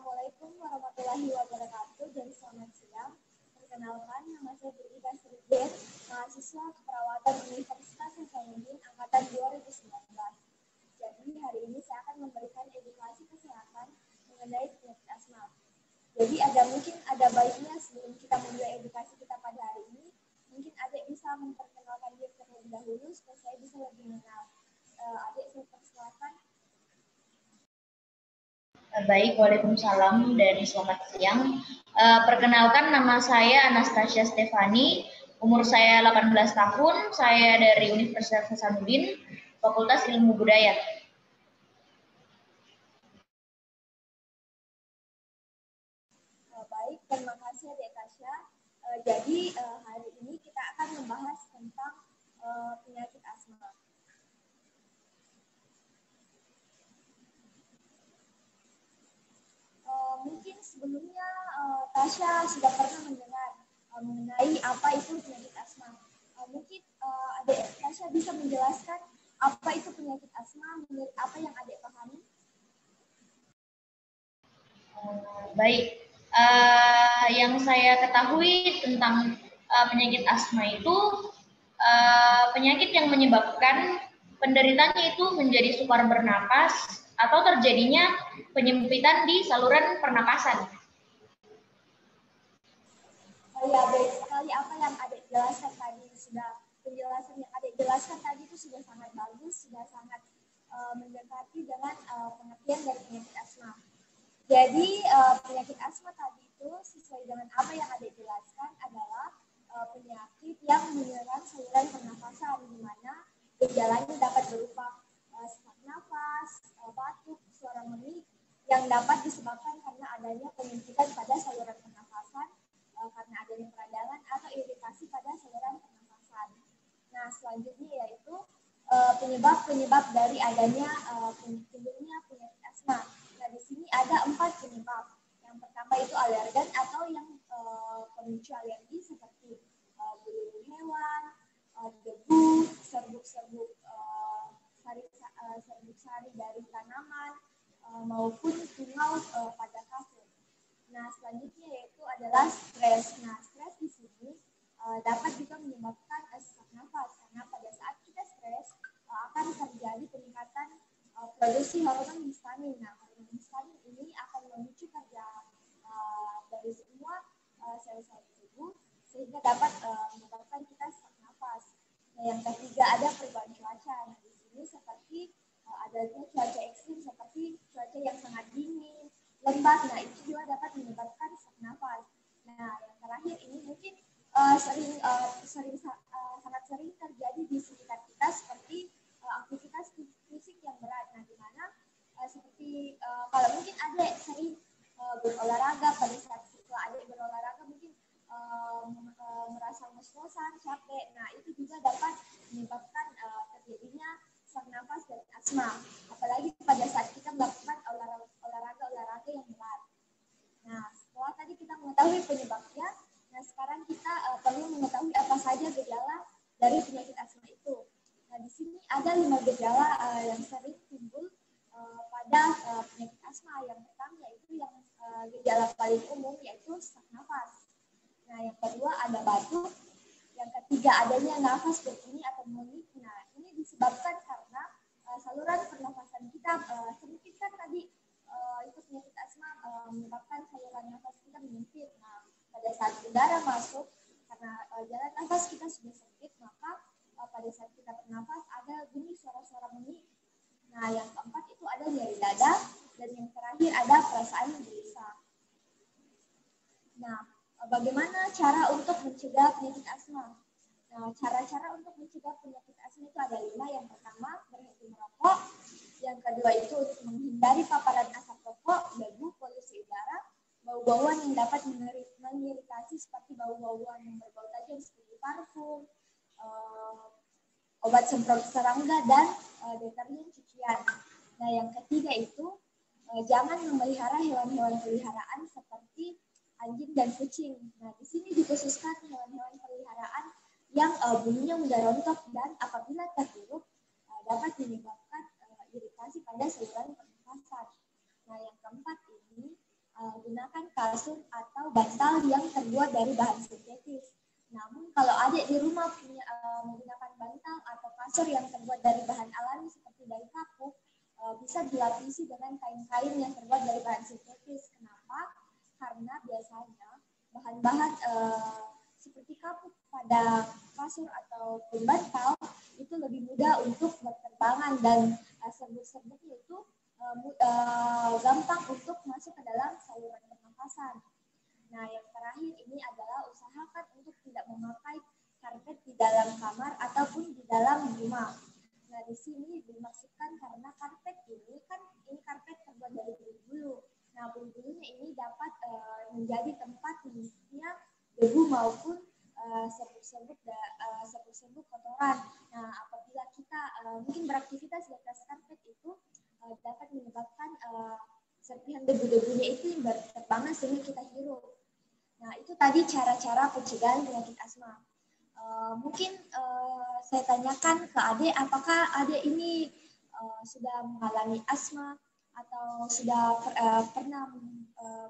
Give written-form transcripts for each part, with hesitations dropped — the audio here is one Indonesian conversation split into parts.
Assalamualaikum warahmatullahi wabarakatuh dan selamat siang. Perkenalkan, nama saya Budika Srigen, mahasiswa keperawatan Universitas Hasanuddin angkatan 2019. Jadi hari ini saya akan memberikan edukasi kesehatan mengenai penyakit asma. Jadi mungkin ada baiknya sebelum kita memulai edukasi kita pada hari ini, mungkin adik bisa memperkenalkan diri terlebih dahulu supaya saya bisa lebih mengenal. Adik, saya persilakan. Baik, waalaikumsalam dan selamat siang. Perkenalkan, nama saya Anastasia Stefani, umur saya 18 tahun, saya dari Universitas Hasanuddin, Fakultas Ilmu Budaya. Baik, terima kasih Adik Tasya. Jadi hari ini kita akan membahas tentang penyakit asma. Mungkin sebelumnya Tasya sudah pernah mendengar mengenai apa itu penyakit asma. Mungkin Adik Tasya bisa menjelaskan apa itu penyakit asma menurut apa yang Adik pahami? Baik, yang saya ketahui tentang penyakit asma itu penyakit yang menyebabkan penderitanya itu menjadi sukar bernapas atau terjadinya penyempitan di saluran pernapasan. Ya, baik sekali apa yang Adik jelaskan tadi. Penjelasan yang Adik jelaskan tadi itu sudah sangat bagus, sudah sangat mendekati dengan pengertian dari penyakit asma. Jadi penyakit asma tadi itu sesuai dengan apa yang Adik jelaskan adalah penyakit yang menyerang saluran pernafasan, di mana gejalanya dapat berupa sesak nafas, batuk, suara menggigil yang dapat disebabkan karena adanya penyempitan pada saluran pernafasan, karena adanya peradangan atau iritasi pada saluran pernafasan. Nah, selanjutnya yaitu penyebab-penyebab dari adanya timbulnya penyakit asma. Nah, di sini ada 4 penyebab. Yang pertama itu alergen atau yang pemicu alergi seperti bulu hewan, debu, serbuk-serbuk sari dari tanaman, maupun tungau pada kasur. Nah, selanjutnya yaitu adalah stres. Nah, stres di sini dapat juga menyebabkan sesak nafas karena pada saat kita stres akan terjadi peningkatan produksi hormon histamin. Nah, hormon histamin ini akan memicu kerja dari semua sel-sel tubuh sehingga dapat menyebabkan kita sesak nafas. Nah, yang ketiga ada perubahan cuaca. Nah, di sini seperti adanya cuaca ekstrim seperti cuaca yang sangat dingin, lembab. Nah, itu juga dapat menyebabkan sesak nafas. Nah, yang terakhir ini mungkin sangat sering terjadi di sekitar kita seperti aktivitas fisik yang berat. Nah, di mana seperti kalau mungkin Adik sering berolahraga, pada saat setelah Adik berolahraga mungkin merasa ngos-ngosan, capek. Nah, itu juga dapat menyebabkan terjadinya sesak nafas dan asma. Apalagi pada saat kita melakukan olahraga yang berat. Nah, setelah tadi kita mengetahui penyebabnya, nah sekarang kita perlu mengetahui apa saja gejala dari penyakit asma itu. Nah, di sini ada 5 gejala yang sering timbul pada penyakit asma. Yang pertama yaitu yang gejala paling umum yaitu sesak nafas. Nah, yang kedua ada batuk. Yang ketiga adanya nafas berbunyi atau menggigil. Nah, ini disebabkan karena saluran pernafasan kita sempit kan tadi. Itu penyakit asma menyebabkan saluran nafas kita menyempit. Nah, pada saat udara masuk karena jalan nafas kita sudah sempit, maka pada saat kita bernafas ada bunyi suara-suara menggigil. Nah, yang keempat itu ada nyeri dada dan yang terakhir ada perasaan gelisah. Nah, bagaimana cara untuk mencegah penyakit asma? Nah, cara-cara untuk mencegah penyakit asma itu ada 5. Yang pertama, berhenti merokok. Yang kedua itu menghindari paparan asap rokok, debu, polusi udara, bau-bauan yang dapat mengiritasi seperti bau-bauan yang berbau tajam seperti parfum, obat semprot serangga, dan deterjen cucian. Nah, yang ketiga itu jangan memelihara hewan-hewan peliharaan seperti anjing dan kucing. Nah, di sini dikhususkan hewan-hewan peliharaan yang bulunya mudah rontok dan apabila terhirup dapat menyebabkan iritasi pada saluran pernafasan. Nah, yang keempat ini gunakan kasur atau bantal yang terbuat dari bahan sintetis. Namun kalau adik di rumah punya menggunakan bantal atau kasur yang terbuat dari bahan alami seperti dari kapuk, bisa dilapisi dengan kain-kain yang terbuat dari bahan sintetis. Kenapa? Karena biasanya bahan-bahan seperti kapuk pada kasur atau bantal itu lebih mudah untuk berterbangan dan serbuk-serbuknya itu gampang untuk masuk ke dalam saluran pernapasan. Nah, yang terakhir ini adalah usahakan untuk tidak memakai karpet di dalam kamar ataupun di dalam rumah. Nah, di sini dimaksudkan karena karpet ini karpet terbuat dari bulu-bulu. Nah, bulu-bulunya ini dapat menjadi tempat menyimpannya debu maupun serbuk-serbuk kotoran. Nah, apabila kita mungkin beraktivitas di atas karpet itu dapat menyebabkan serpihan debu-debunya itu yang berterbangan sehingga kita hirup. Nah, itu tadi cara-cara pencegahan penyakit asma. Mungkin saya tanyakan ke adik, apakah adik ini sudah mengalami asma atau sudah pernah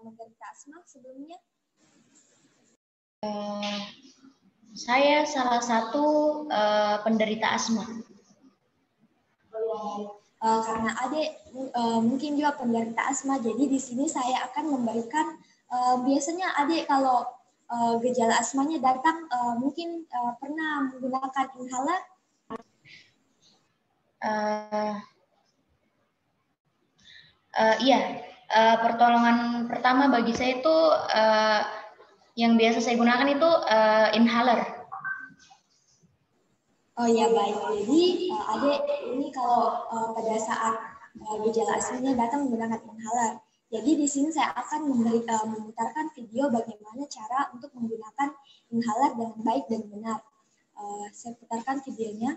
menderita asma sebelumnya? Saya salah satu penderita asma. Karena adik mungkin juga penderita asma, jadi di sini saya akan memberikan biasanya adik kalau gejala asmanya datang mungkin pernah menggunakan inhaler. Iya, pertolongan pertama bagi saya itu yang biasa saya gunakan itu inhaler. Oh ya baik, jadi adik ini kalau pada saat gejala aslinya datang menggunakan inhaler. Jadi di sini saya akan memutarkan video bagaimana cara untuk menggunakan inhaler dengan baik dan benar. Saya putarkan videonya.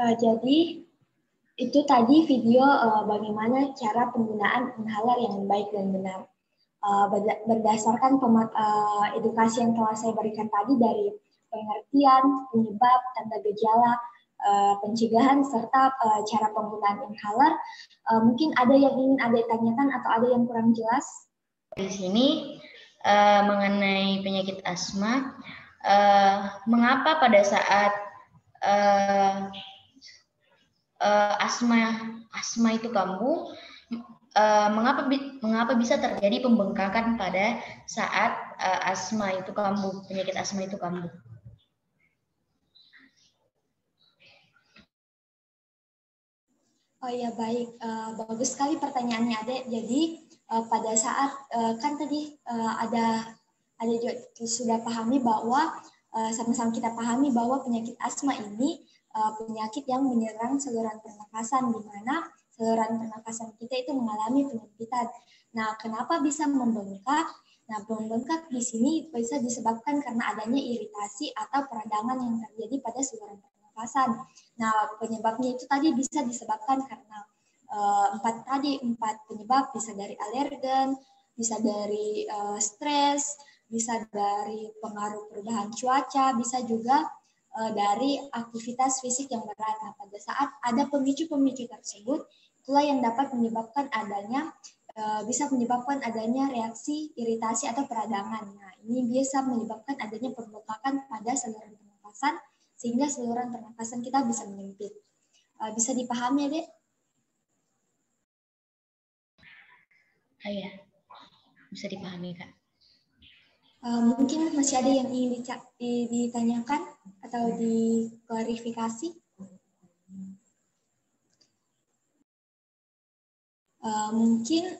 Jadi itu tadi video bagaimana cara penggunaan inhaler yang baik dan benar. Berdasarkan edukasi yang telah saya berikan tadi dari pengertian, penyebab, tanda gejala, pencegahan, serta cara penggunaan inhaler, mungkin ada yang ingin Ade tanyakan atau ada yang kurang jelas? Di sini mengenai penyakit asma, mengapa pada saat asma itu kambuh, mengapa bisa terjadi pembengkakan pada saat asma itu kambuh, penyakit asma itu kambuh? Oh ya baik, bagus sekali pertanyaannya Adek. Jadi pada saat kan tadi ada juga sudah pahami bahwa sama-sama kita pahami bahwa penyakit asma ini penyakit yang menyerang saluran pernapasan, di mana saluran pernapasan kita itu mengalami penyempitan. Nah, kenapa bisa membengkak? Nah, membengkak di sini bisa disebabkan karena adanya iritasi atau peradangan yang terjadi pada saluran pernapasan. Nah, penyebabnya itu tadi bisa disebabkan karena empat penyebab, bisa dari alergen, bisa dari stres, bisa dari pengaruh perubahan cuaca, bisa juga dari aktivitas fisik yang berat. Nah, pada saat ada pemicu-pemicu tersebut, itulah yang dapat menyebabkan adanya bisa menyebabkan adanya reaksi iritasi atau peradangan. Nah, ini bisa menyebabkan adanya pembengkakan pada saluran pernapasan sehingga saluran pernapasan kita bisa menyempit. Bisa dipahami ya, Dek? Iya, bisa dipahami, Kak. Mungkin masih ada yang ingin ditanyakan atau diklarifikasi? Mungkin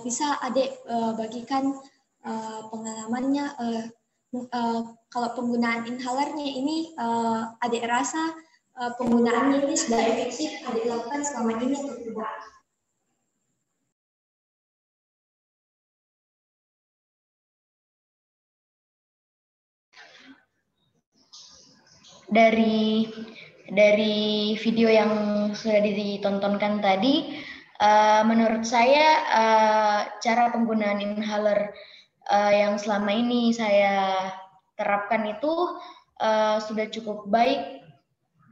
bisa Adik bagikan pengalamannya kalau penggunaan inhalernya ini Adik rasa penggunaannya ini sudah efektif Adik lakukan selama ini atau tidak? Dari video yang sudah ditontonkan tadi, menurut saya cara penggunaan inhaler yang selama ini saya terapkan itu sudah cukup baik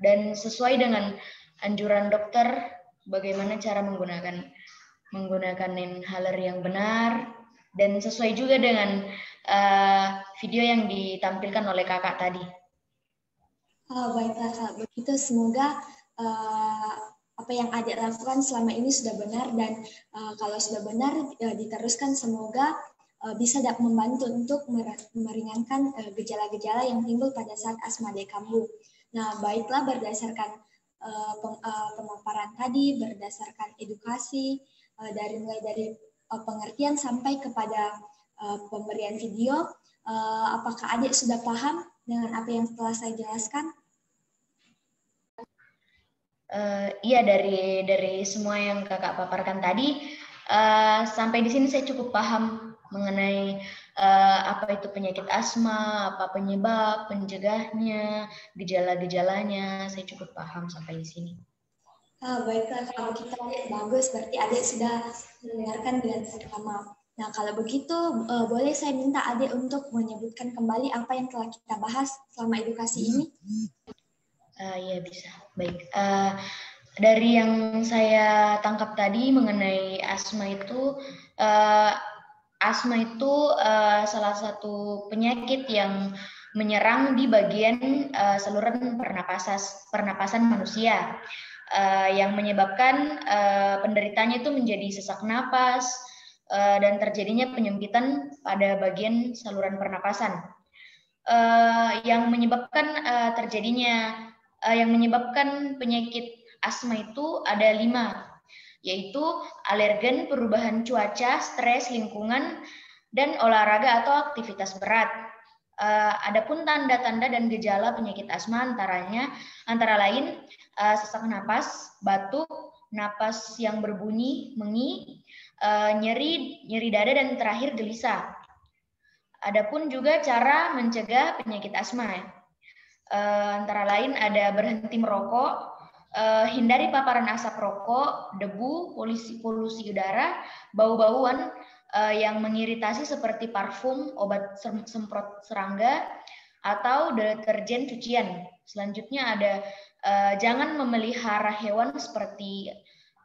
dan sesuai dengan anjuran dokter bagaimana cara menggunakan inhaler yang benar dan sesuai juga dengan video yang ditampilkan oleh kakak tadi. Baiklah Kak, begitu semoga apa yang Adik lakukan selama ini sudah benar dan kalau sudah benar diteruskan semoga bisa dapat membantu untuk meringankan gejala-gejala yang timbul pada saat asma Adik kambuh. Nah, baiklah berdasarkan pemaparan tadi, berdasarkan edukasi mulai dari pengertian sampai kepada pemberian video, apakah Adik sudah paham dengan apa yang telah saya jelaskan? Iya, dari semua yang kakak paparkan tadi, sampai di sini saya cukup paham mengenai apa itu penyakit asma, apa penyebab, pencegahnya, gejala-gejalanya. Saya cukup paham sampai di sini. Baiklah, kalau kita bagus, berarti Adik sudah mendengarkan dengan seksama. Nah, kalau begitu, boleh saya minta Adik untuk menyebutkan kembali apa yang telah kita bahas selama edukasi ini? Ya, bisa. Baik. Dari yang saya tangkap tadi mengenai asma itu salah satu penyakit yang menyerang di bagian saluran pernapasan manusia, yang menyebabkan penderitanya itu menjadi sesak napas dan terjadinya penyempitan pada bagian saluran pernapasan, yang menyebabkan penyakit asma itu ada 5, yaitu alergen, perubahan cuaca, stres, lingkungan, dan olahraga atau aktivitas berat. Adapun tanda-tanda dan gejala penyakit asma antara lain sesak napas, batuk, napas yang berbunyi, mengi, nyeri dada, dan terakhir gelisah. Adapun juga cara mencegah penyakit asma, antara lain ada berhenti merokok, hindari paparan asap rokok, debu, polusi udara, bau-bauan yang mengiritasi seperti parfum, obat semprot serangga, atau deterjen cucian. Selanjutnya ada jangan memelihara hewan seperti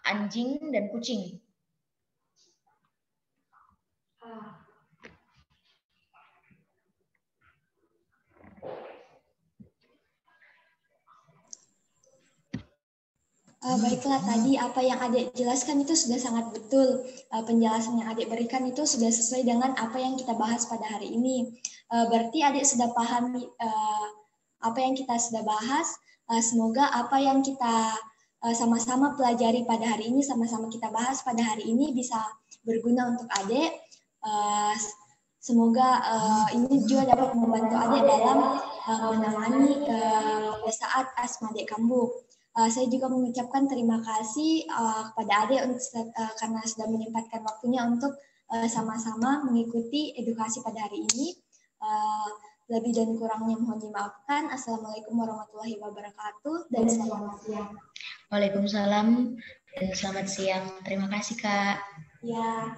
anjing dan kucing. Baiklah, tadi apa yang Adik jelaskan itu sudah sangat betul. Penjelasan yang Adik berikan itu sudah sesuai dengan apa yang kita bahas pada hari ini. Berarti Adik sudah pahami apa yang kita sudah bahas. Semoga apa yang kita sama-sama pelajari pada hari ini, sama-sama kita bahas pada hari ini bisa berguna untuk Adik. Semoga ini juga dapat membantu Adik dalam menangani pada saat asma Adik kambuh. Saya juga mengucapkan terima kasih kepada Adik karena sudah menyempatkan waktunya untuk sama-sama mengikuti edukasi pada hari ini. Lebih dan kurangnya mohon dimaafkan. Assalamualaikum warahmatullahi wabarakatuh dan selamat siang. Waalaikumsalam dan selamat siang. Terima kasih, Kak. Ya.